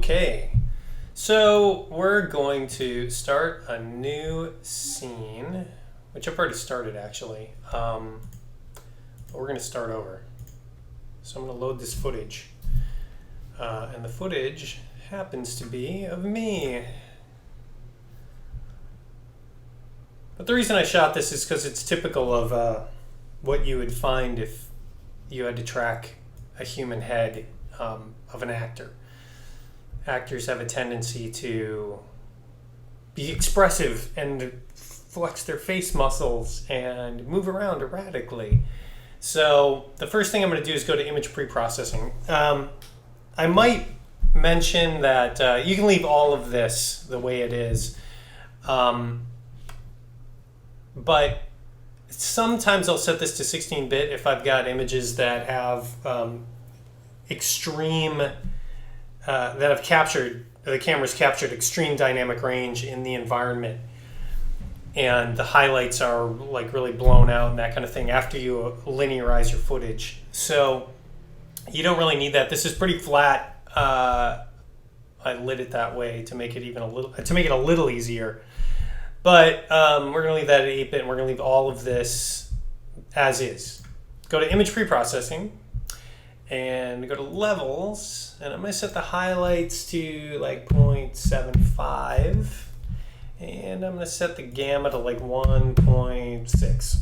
Okay, so we're going to start a new scene, which I've already started actually. But we're going to start over. So I'm going to load this footage. And the footage happens to be of me. But the reason I shot this is because it's typical of what you would find if you had to track a human head of an actor. Actors have a tendency to be expressive and flex their face muscles and move around erratically. So the first thing I'm going to do is go to image preprocessing. I might mention that you can leave all of this the way it is. But sometimes I'll set this to 16-bit if I've got images that have the camera's captured extreme dynamic range in the environment, and the highlights are like really blown out and that kind of thing after you linearize your footage. So you don't really need that. This is pretty flat. I lit it that way to make it a little easier. But we're going to leave that at 8-bit, and we're going to leave all of this as is. Go to image preprocessing and go to levels, and I'm going to set the highlights to like 0.75, and I'm going to set the gamma to like 1.6.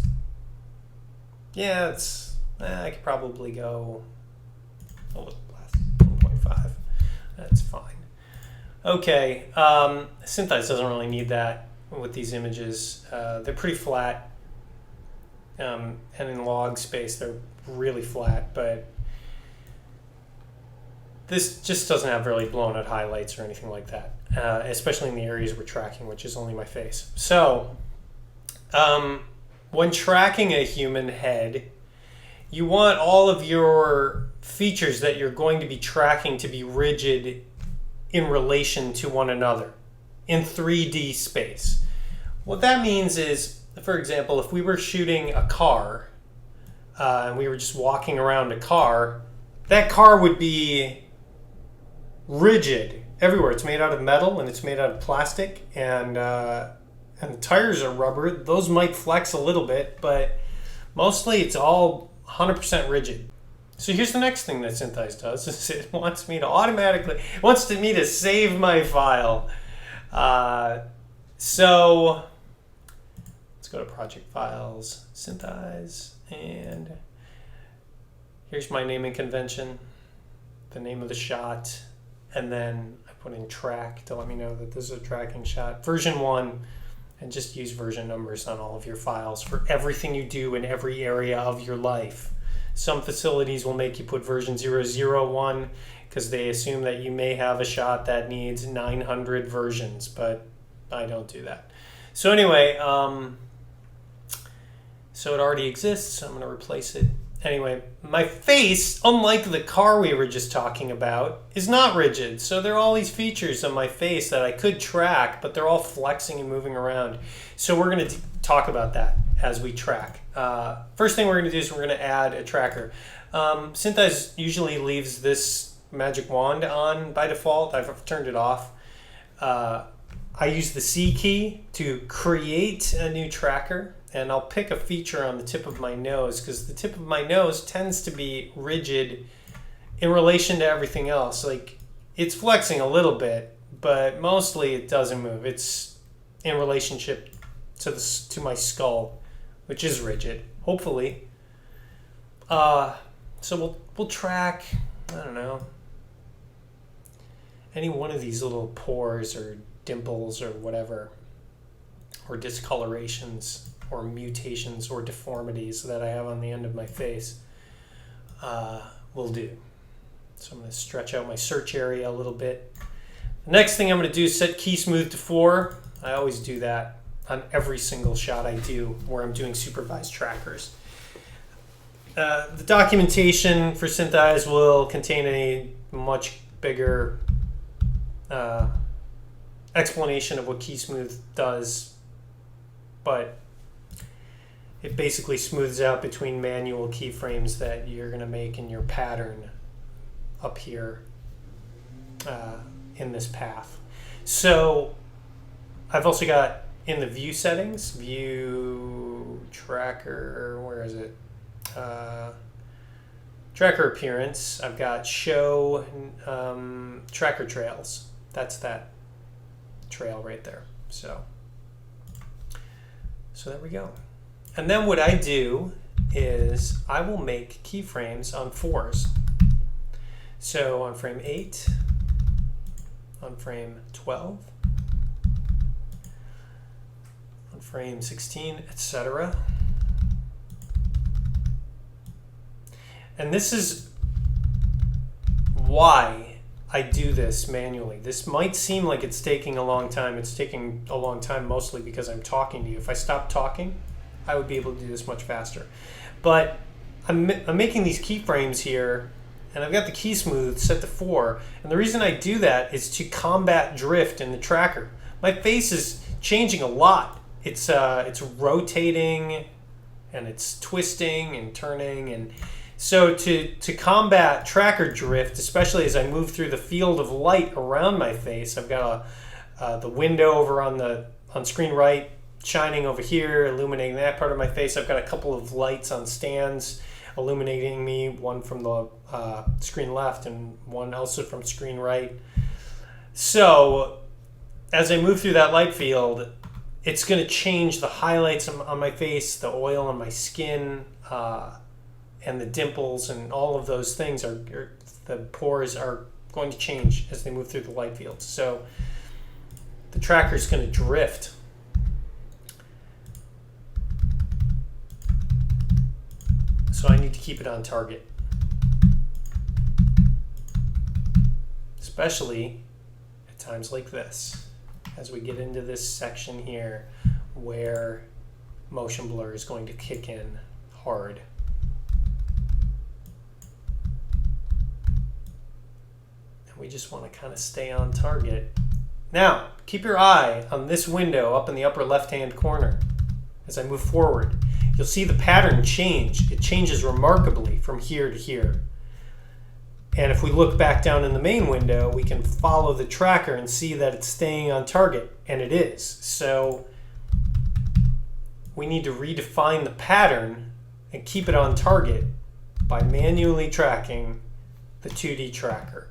Yeah, I could probably go a little less, 1.5. That's fine. Okay, Synthesize doesn't really need that with these images. They're pretty flat, and in log space they're really flat, but this just doesn't have really blown out highlights or anything like that, especially in the areas we're tracking, which is only my face. So when tracking a human head, you want all of your features that you're going to be tracking to be rigid in relation to one another in 3D space. What that means is, for example, if we were shooting a car and we were just walking around a car, that car would be rigid everywhere. It's made out of metal and it's made out of plastic, and the tires are rubber. Those might flex a little bit, but mostly it's all 100% rigid. So here's the next thing that Synthesize does, is it wants me to save my file. So let's go to Project Files, Synthesize, and here's my naming convention, the name of the shot, and then I put in track to let me know that this is a tracking shot. Version 1, and just use version numbers on all of your files for everything you do in every area of your life. Some facilities will make you put version 001 because they assume that you may have a shot that needs 900 versions, but I don't do that. So anyway, so it already exists, so I'm going to replace it. Anyway, my face, unlike the car we were just talking about, is not rigid. So there are all these features on my face that I could track, but they're all flexing and moving around. So we're going to talk about that as we track. First thing we're going to do is we're going to add a tracker. Synthesize usually leaves this magic wand on by default. I've turned it off. I use the C key to create a new tracker, and I'll pick a feature on the tip of my nose because the tip of my nose tends to be rigid in relation to everything else. Like, it's flexing a little bit, but mostly it doesn't move. It's in relationship to my skull, which is rigid, hopefully. So we'll track, I don't know, any one of these little pores or dimples or whatever, or discolorations or mutations or deformities that I have on the end of my face, will do. So I'm going to stretch out my search area a little bit. The next thing I'm going to do is set Keysmooth to 4. I always do that on every single shot I do where I'm doing supervised trackers. The documentation for Synthesize will contain a much bigger explanation of what Keysmooth does, but it basically smooths out between manual keyframes that you're going to make in your pattern up here in this path. So I've also got in the view settings, view tracker, where is it? Tracker appearance. I've got show tracker trails. That's that trail right there. So there we go. And then what I do is I will make keyframes on 4s. So on frame 8, on frame 12, on frame 16, etc. And this is why I do this manually. This might seem like it's taking a long time. It's taking a long time mostly because I'm talking to you. If I stopped talking, I would be able to do this much faster. But I'm making these keyframes here, and I've got the Keysmooth set to 4. And the reason I do that is to combat drift in the tracker. My face is changing a lot. It's rotating, and it's twisting and turning, and so to combat tracker drift, especially as I move through the field of light around my face, I've got the window over on screen right shining over here, illuminating that part of my face. I've got a couple of lights on stands illuminating me, one from the screen left and one also from screen right. So as I move through that light field, it's going to change the highlights on my face, the oil on my skin, and the dimples and all of those things the pores are going to change as they move through the light field. So the tracker is going to drift. So I need to keep it on target. Especially at times like this, as we get into this section here where motion blur is going to kick in hard. And we just want to kind of stay on target. Now, keep your eye on this window up in the upper left-hand corner as I move forward. You'll see the pattern change. It changes remarkably from here to here. And if we look back down in the main window, we can follow the tracker and see that it's staying on target, and it is. So we need to redefine the pattern and keep it on target by manually tracking the 2D tracker.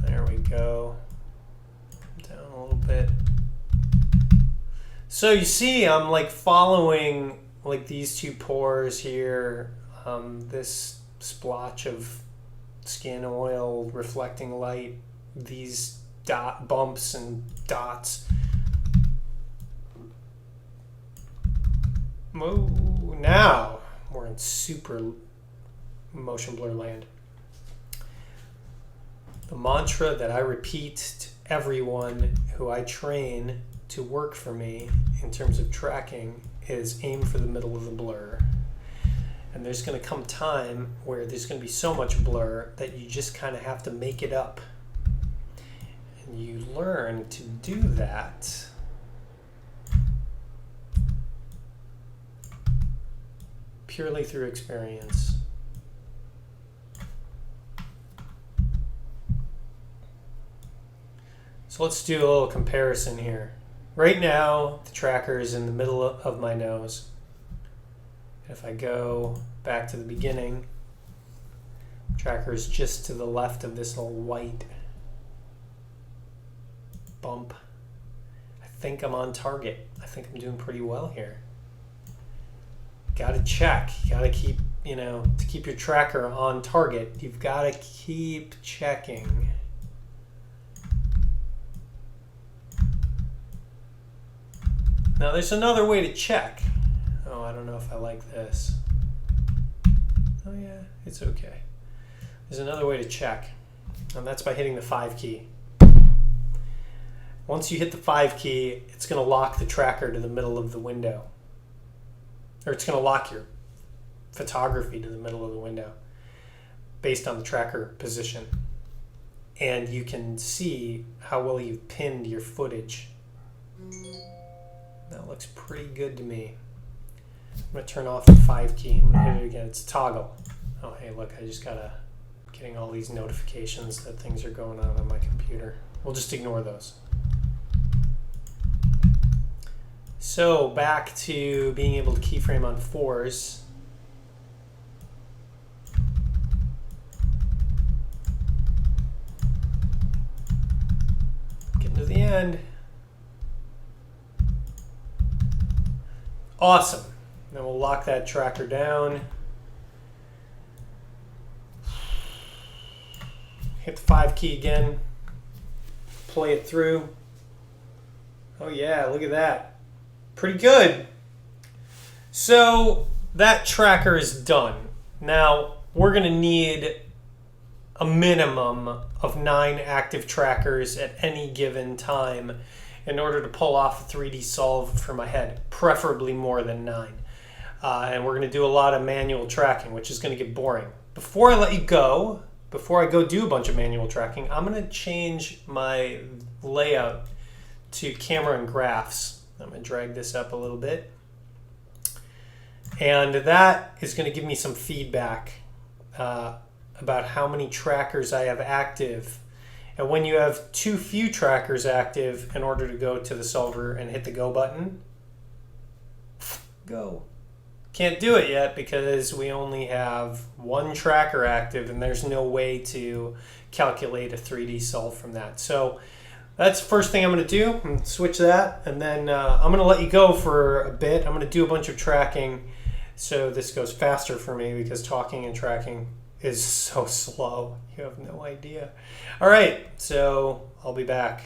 There we go. Down a little bit. So you see I'm like following like these two pores here, this splotch of skin oil reflecting light, these bumps and dots. Now we're in super motion blur land. The mantra that I repeat to everyone who I train to work for me in terms of tracking is aim for the middle of the blur. And there's going to come time where there's going to be so much blur that you just kind of have to make it up. And you learn to do that purely through experience. So let's do a little comparison here. Right now, the tracker is in the middle of my nose. If I go back to the beginning, the tracker is just to the left of this little white bump. I think I'm on target. I think I'm doing pretty well here. Got to check. You got to keep, to keep your tracker on target, you've got to keep checking. Now there's another way to check. Oh, I don't know if I like this. Oh yeah, it's okay. There's another way to check, and that's by hitting the 5 key. Once you hit the 5 key, it's going to lock the tracker to the middle of the window. Or it's going to lock your photography to the middle of the window based on the tracker position. And you can see how well you've pinned your footage. That looks pretty good to me. I'm going to turn off the 5 key. I'm going to hit it again. It's toggle. Oh, hey, look, I just got a getting all these notifications that things are going on my computer. We'll just ignore those. So back to being able to keyframe on 4s. Getting to the end. Awesome. Then we'll lock that tracker down. Hit the 5 key again. Play it through. Oh yeah, look at that. Pretty good. So that tracker is done. Now we're going to need a minimum of 9 active trackers at any given time in order to pull off a 3D solve for my head, preferably more than 9. And we're going to do a lot of manual tracking, which is going to get boring. Before I let you go, before I go do a bunch of manual tracking, I'm going to change my layout to camera and graphs. I'm going to drag this up a little bit. And that is going to give me some feedback about how many trackers I have active. And when you have too few trackers active, in order to go to the solver and hit the go button, go. Can't do it yet because we only have 1 tracker active and there's no way to calculate a 3D solve from that. So that's the first thing I'm going to do. I'm going to switch that, and then I'm going to let you go for a bit. I'm going to do a bunch of tracking so this goes faster for me because talking and tracking is so slow. You have no idea. All right, so I'll be back.